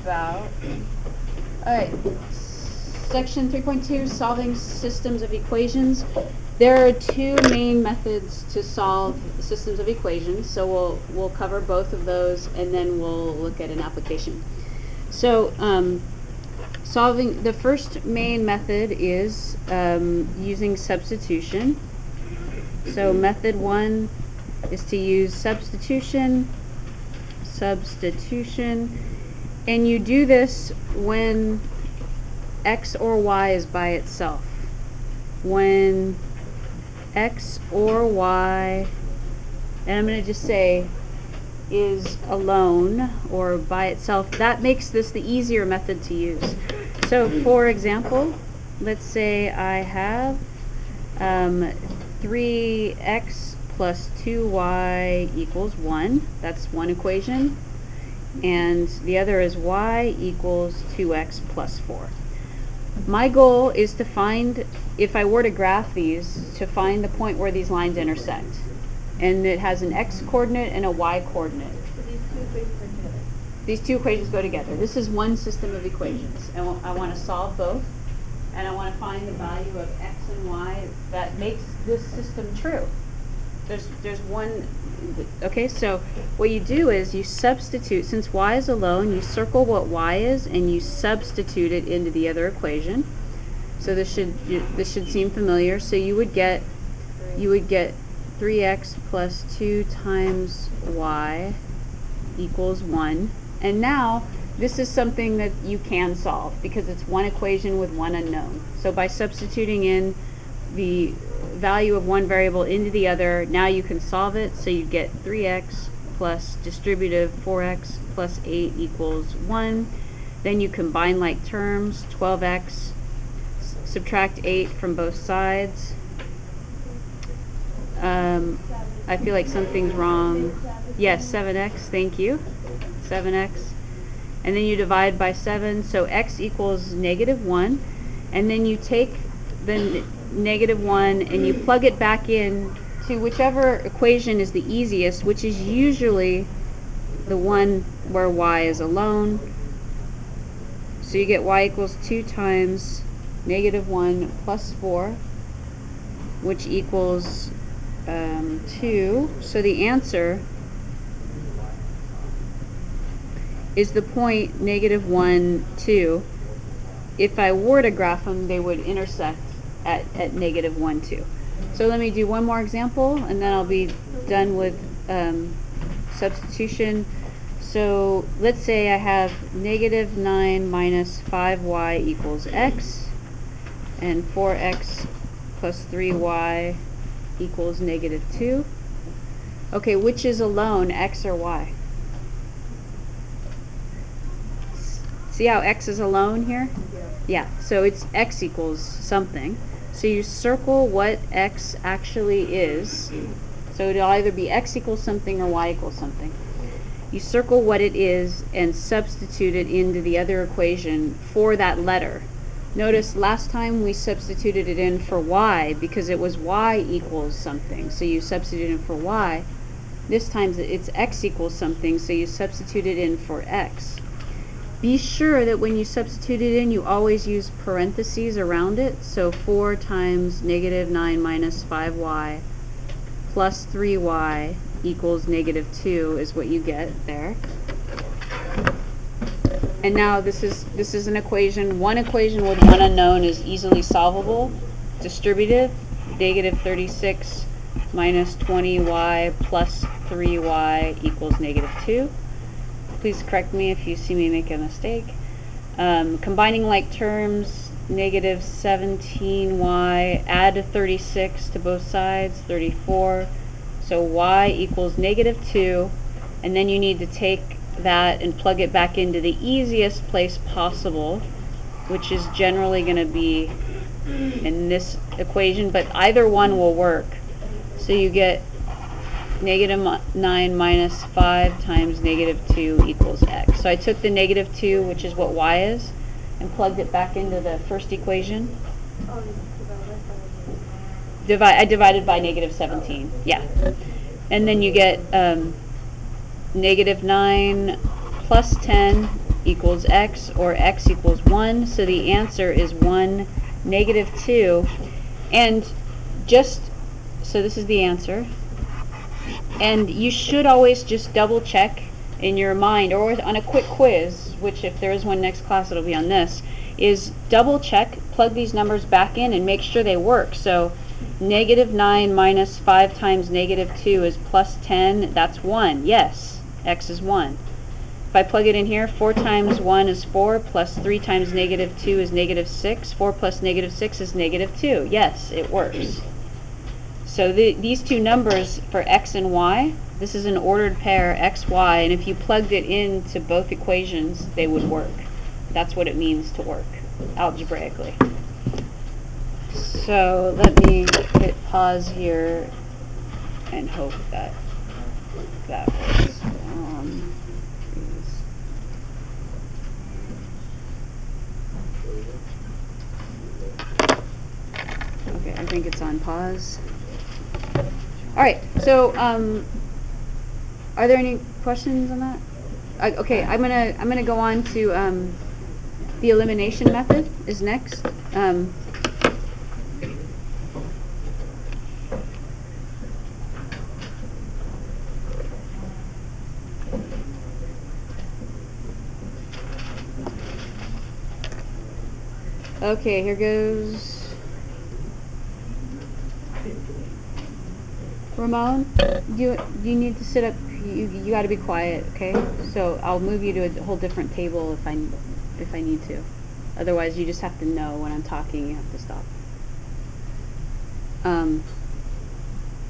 about, alright, section 3.2, solving systems of equations. There are two main methods to solve systems of equations, so we'll cover both of those and then we'll look at an application. So solving, the first main method is using substitution. So method one is to use substitution, and you do this when x or y is by itself. When x or y, and I'm going to just say is alone or by itself, that makes this the easier method to use. So for example, let's say I have 3x plus 2y equals 1. That's one equation. And the other is y equals 2x plus 4. My goal is to find, if I were to graph these, to find the point where these lines intersect. And it has an x coordinate and a y coordinate. These two equations go together. This is one system of equations. And I want to solve both. And I want to find the value of x and y that makes this system true. There's one, okay, so what you do is you substitute, since y is alone, you circle what y is and you substitute it into the other equation. So this should seem familiar. So you would get 3x plus 2 times y equals 1. And now this is something that you can solve because it's one equation with one unknown. So by substituting in the value of one variable into the other, now you can solve it. So you get 3x plus distributive 4x plus 8 equals 1. Then you combine like terms, 12x, subtract 8 from both sides. I feel like something's wrong. Yes, 7x, thank you. 7x. And then you divide by 7, so x equals negative 1. And then you take the negative 1 and you plug it back in to whichever equation is the easiest, which is usually the one where y is alone. So you get y equals 2 times negative 1 plus 4, which equals 2. So the answer is the point negative 1, 2. If I were to graph them, they would intersect at negative 1, 2. So let me do one more example and then I'll be done with substitution. So let's say I have negative 9 minus 5y equals x and 4x plus 3y equals negative 2. Okay, which is alone, x or y? See how x is alone here? Yeah, so it's x equals something. So you circle what x actually is. So it'll either be x equals something or y equals something. You circle what it is and substitute it into the other equation for that letter. Notice last time we substituted it in for y because it was y equals something. So you substitute in for y. This time it's x equals something, so you substitute it in for x. Be sure that when you substitute it in, you always use parentheses around it. So 4 times negative 9 minus 5y plus 3y equals negative 2 is what you get there. And now this is an equation. One equation with one unknown is easily solvable. Distributive, negative 36 minus 20y plus 3y equals negative 2. Please correct me if you see me make a mistake. Combining like terms, negative 17y, add 36 to both sides, 34. So y equals negative 2, and then you need to take that and plug it back into the easiest place possible, which is generally going to be in this equation, but either one will work. So you get negative 9 minus 5 times negative 2 equals x. So I took the negative 2, which is what y is, and plugged it back into the first equation. I divided by negative 17. Yeah. And then you get negative 9 plus 10 equals x, or x equals 1. So the answer is 1, negative 2. And just, so this is the answer. And you should always just double check in your mind, or on a quick quiz, which if there is one next class it'll be on this, is double check, plug these numbers back in and make sure they work. So negative 9 minus 5 times negative 2 is plus 10, that's 1. Yes, x is 1. If I plug it in here, 4 times 1 is 4, plus 3 times negative 2 is negative 6. 4 plus negative 6 is negative 2. Yes, it works. So these two numbers for x and y, this is an ordered pair, x, y, and if you plugged it into both equations, they would work. That's what it means to work, algebraically. So let me hit pause here and hope that that works. Okay, I think it's on pause. Alright, so are there any questions on that? Okay, I'm gonna go on to the elimination method is next. Okay, here goes. Ramon, you need to sit up. You got to be quiet, okay? So I'll move you to a whole different table if I need to. Otherwise, you just have to know when I'm talking. You have to stop.